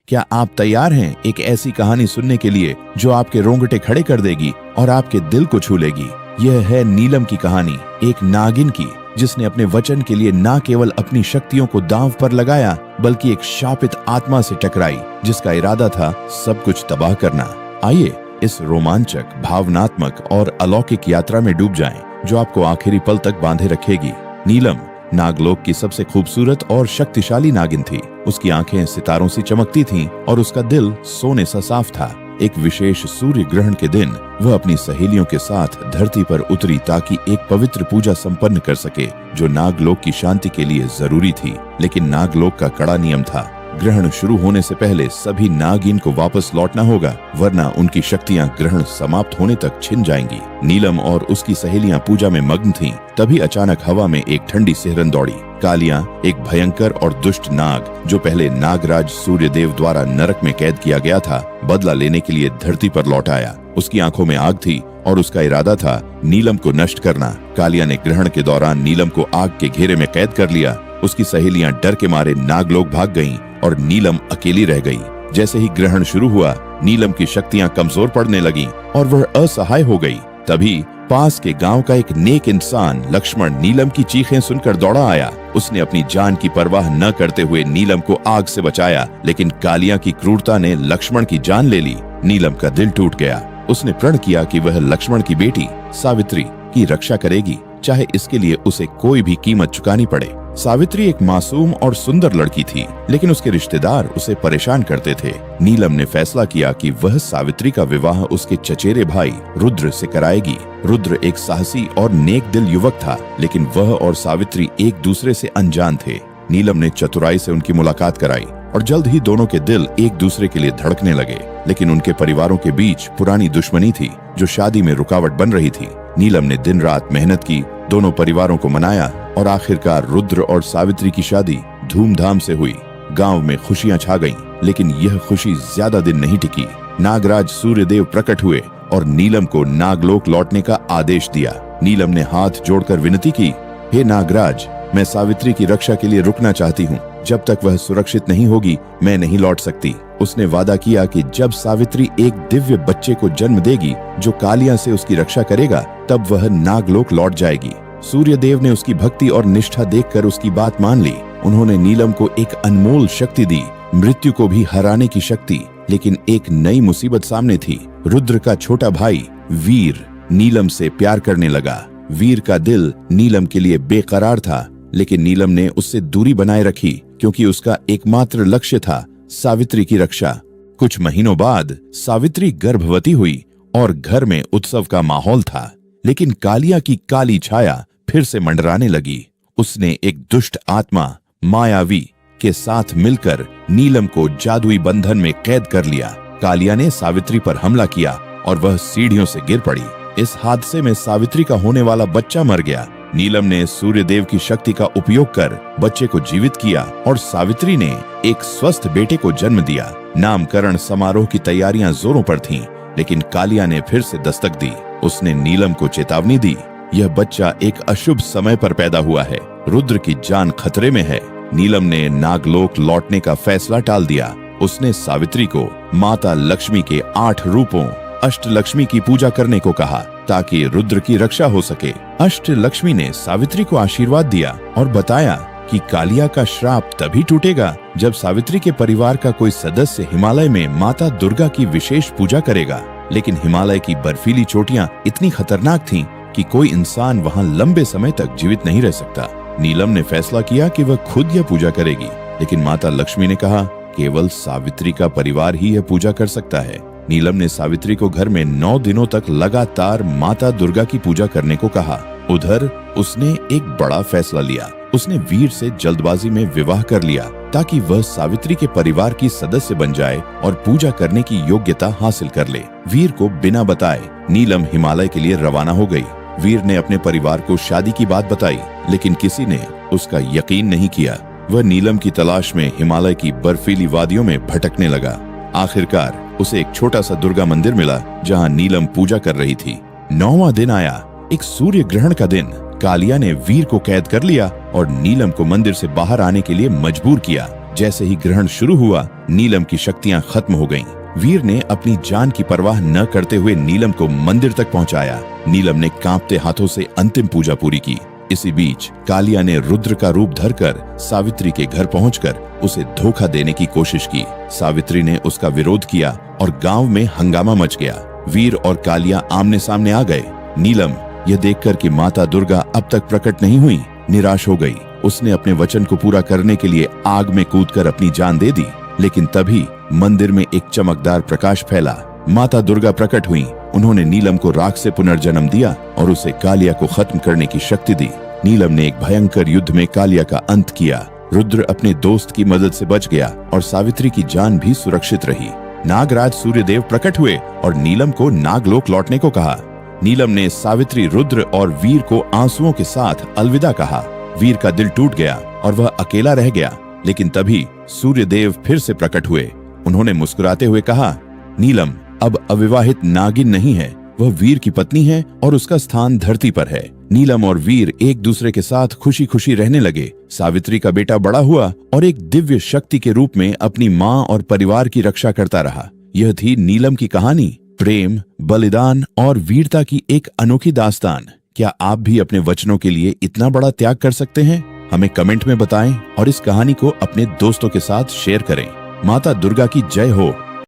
क्या आप तैयार हैं एक ऐसी कहानी सुनने के लिए जो आपके रोंगटे खड़े कर देगी और आपके दिल को छू लेगी? यह है नीलम की कहानी, एक नागिन की जिसने अपने वचन के लिए न केवल अपनी शक्तियों को दांव पर लगाया बल्कि एक शापित आत्मा से टकराई जिसका इरादा था सब कुछ तबाह करना। आइए इस रोमांचक, भावनात्मक और अलौकिक यात्रा में डूब जाएं, जो आपको आखिरी पल तक बांधे रखेगी। नीलम नागलोक की सबसे खूबसूरत और शक्तिशाली नागिन थी। उसकी आंखें सितारों सी चमकती थीं और उसका दिल सोने सा साफ था। एक विशेष सूर्य ग्रहण के दिन वह अपनी सहेलियों के साथ धरती पर उतरी ताकि एक पवित्र पूजा संपन्न कर सके जो नागलोक की शांति के लिए जरूरी थी। लेकिन नागलोक का कड़ा नियम था, ग्रहण शुरू होने से पहले सभी नागिन को वापस लौटना होगा, वरना उनकी शक्तियां ग्रहण समाप्त होने तक छिन जाएंगी। नीलम और उसकी सहेलियां पूजा में मग्न थीं। तभी अचानक हवा में एक ठंडी सिहरन दौड़ी। कालिया, एक भयंकर और दुष्ट नाग जो पहले नागराज सूर्यदेव द्वारा नरक में कैद किया गया था, बदला लेने के लिए धरती पर लौट आया। उसकी आंखों में आग थी और उसका इरादा था नीलम को नष्ट करना। कालिया ने ग्रहण के दौरान नीलम को आग के घेरे में कैद कर लिया। उसकी सहेलियां डर के मारे नागलोक भाग गईं और नीलम अकेली रह गई। जैसे ही ग्रहण शुरू हुआ, नीलम की शक्तियां कमजोर पड़ने लगीं और वह असहाय हो गई। तभी पास के गांव का एक नेक इंसान लक्ष्मण नीलम की चीखें सुनकर दौड़ा आया। उसने अपनी जान की परवाह न करते हुए नीलम को आग से बचाया, लेकिन कालिया की क्रूरता ने लक्ष्मण की जान ले ली। नीलम का दिल टूट गया। उसने प्रण किया कि वह लक्ष्मण की बेटी सावित्री की रक्षा करेगी, चाहे इसके लिए उसे कोई भी कीमत चुकानी पड़े। सावित्री एक मासूम और सुंदर लड़की थी, लेकिन उसके रिश्तेदार उसे परेशान करते थे। नीलम ने फैसला किया कि वह सावित्री का विवाह उसके चचेरे भाई रुद्र से कराएगी। रुद्र एक साहसी और नेक दिल युवक था, लेकिन वह और सावित्री एक दूसरे से अनजान थे। नीलम ने चतुराई से उनकी मुलाकात कराई और जल्द ही दोनों के दिल एक दूसरे के लिए धड़कने लगे। लेकिन उनके परिवारों के बीच पुरानी दुश्मनी थी जो शादी में रुकावट बन रही थी। नीलम ने दिन रात मेहनत की, दोनों परिवारों को मनाया और आखिरकार रुद्र और सावित्री की शादी धूमधाम से हुई। गांव में खुशियां छा गईं, लेकिन यह खुशी ज्यादा दिन नहीं टिकी। नागराज सूर्यदेव प्रकट हुए और नीलम को नागलोक लौटने का आदेश दिया। नीलम ने हाथ जोड़कर विनती की, हे नागराज, मैं सावित्री की रक्षा के लिए रुकना चाहती हूँ। जब तक वह सुरक्षित नहीं होगी, मैं नहीं लौट सकती। उसने वादा किया कि जब सावित्री एक दिव्य बच्चे को जन्म देगी जो कालिया से उसकी रक्षा करेगा, तब वह नागलोक लौट जाएगी। सूर्यदेव ने उसकी भक्ति और निष्ठा देखकर उसकी बात मान ली। उन्होंने नीलम को एक अनमोल शक्ति दी, मृत्यु को भी हराने की शक्ति। लेकिन एक नई मुसीबत सामने थी। रुद्र का छोटा भाई वीर नीलम से प्यार करने लगा। वीर का दिल नीलम के लिए बेकरार था, लेकिन नीलम ने उससे दूरी बनाए रखी क्योंकि उसका एकमात्र लक्ष्य था सावित्री की रक्षा। कुछ महीनों बाद सावित्री गर्भवती हुई और घर में उत्सव का माहौल था। लेकिन कालिया की काली छाया फिर से मंडराने लगी। उसने एक दुष्ट आत्मा मायावी के साथ मिलकर नीलम को जादुई बंधन में कैद कर लिया। कालिया ने सावित्री पर हमला किया और वह सीढ़ियों से गिर पड़ी। इस हादसे में सावित्री का होने वाला बच्चा मर गया। नीलम ने सूर्यदेव की शक्ति का उपयोग कर बच्चे को जीवित किया और सावित्री ने एक स्वस्थ बेटे को जन्म दिया। नामकरण समारोह की तैयारियां जोरों पर थीं, लेकिन कालिया ने फिर से दस्तक दी। उसने नीलम को चेतावनी दी, यह बच्चा एक अशुभ समय पर पैदा हुआ है, रुद्र की जान खतरे में है। नीलम ने नागलोक लौटने का फैसला टाल दिया। उसने सावित्री को माता लक्ष्मी के 8 रूपों अष्टलक्ष्मी की पूजा करने को कहा ताकि रुद्र की रक्षा हो सके। अष्टलक्ष्मी ने सावित्री को आशीर्वाद दिया और बताया कि कालिया का श्राप तभी टूटेगा जब सावित्री के परिवार का कोई सदस्य हिमालय में माता दुर्गा की विशेष पूजा करेगा। लेकिन हिमालय की बर्फीली चोटियां इतनी खतरनाक थीं कि कोई इंसान वहां लंबे समय तक जीवित नहीं रह सकता। नीलम ने फैसला किया कि वह खुद यह पूजा करेगी, लेकिन माता लक्ष्मी ने कहा केवल सावित्री का परिवार ही यह पूजा कर सकता है। नीलम ने सावित्री को घर में 9 दिनों तक लगातार माता दुर्गा की पूजा करने को कहा। उधर उसने एक बड़ा फैसला लिया। उसने वीर से जल्दबाजी में विवाह कर लिया ताकि वह सावित्री के परिवार की सदस्य बन जाए और पूजा करने की योग्यता हासिल कर ले। वीर को बिना बताए नीलम हिमालय के लिए रवाना हो गई। वीर ने अपने परिवार को शादी की बात बताई, लेकिन किसी ने उसका यकीन नहीं किया। वह नीलम की तलाश में हिमालय की बर्फीली वादियों में भटकने लगा। आखिरकार उसे एक छोटा सा दुर्गा मंदिर मिला जहां नीलम पूजा कर रही थी। 9वां दिन आया, एक सूर्य ग्रहण का दिन। कालिया ने वीर को कैद कर लिया और नीलम को मंदिर से बाहर आने के लिए मजबूर किया। जैसे ही ग्रहण शुरू हुआ, नीलम की शक्तियां खत्म हो गईं। वीर ने अपनी जान की परवाह न करते हुए नीलम को मंदिर तक पहुंचाया। नीलम ने कांपते हाथों से अंतिम पूजा पूरी की। इसी बीच कालिया ने रुद्र का रूप धरकर सावित्री के घर पहुंचकर उसे धोखा देने की कोशिश की। सावित्री ने उसका विरोध किया और गांव में हंगामा मच गया। वीर और कालिया आमने सामने आ गए। नीलम यह देखकर कि माता दुर्गा अब तक प्रकट नहीं हुई, निराश हो गई। उसने अपने वचन को पूरा करने के लिए आग में कूदकर अपनी जान दे दी। लेकिन तभी मंदिर में एक चमकदार प्रकाश फैला। माता दुर्गा प्रकट हुई। उन्होंने नीलम को राख से पुनर्जन्म दिया और उसे कालिया को खत्म करने की शक्ति दी। नीलम ने एक भयंकर युद्ध में कालिया का अंत किया। रुद्र अपने दोस्त की मदद से बच गया और सावित्री की जान भी सुरक्षित रही। नागराज सूर्यदेव प्रकट हुए और नीलम को नागलोक लौटने को कहा। नीलम ने सावित्री, रुद्र और वीर को आंसुओं के साथ अलविदा कहा। वीर का दिल टूट गया और वह अकेला रह गया। लेकिन तभी सूर्यदेव फिर से प्रकट हुए। उन्होंने मुस्कुराते हुए कहा, नीलम अब अविवाहित नागिन नहीं है, वह वीर की पत्नी है और उसका स्थान धरती पर है। नीलम और वीर एक दूसरे के साथ खुशी खुशी रहने लगे। सावित्री का बेटा बड़ा हुआ और एक दिव्य शक्ति के रूप में अपनी माँ और परिवार की रक्षा करता रहा। यह थी नीलम की कहानी। प्रेम, बलिदान और वीरता की एक अनोखी दास्तान। क्या आप भी अपने वचनों के लिए इतना बड़ा त्याग कर सकते हैं? हमें कमेंट में बताएं और इस कहानी को अपने दोस्तों के साथ शेयर करें। माता दुर्गा की जय हो।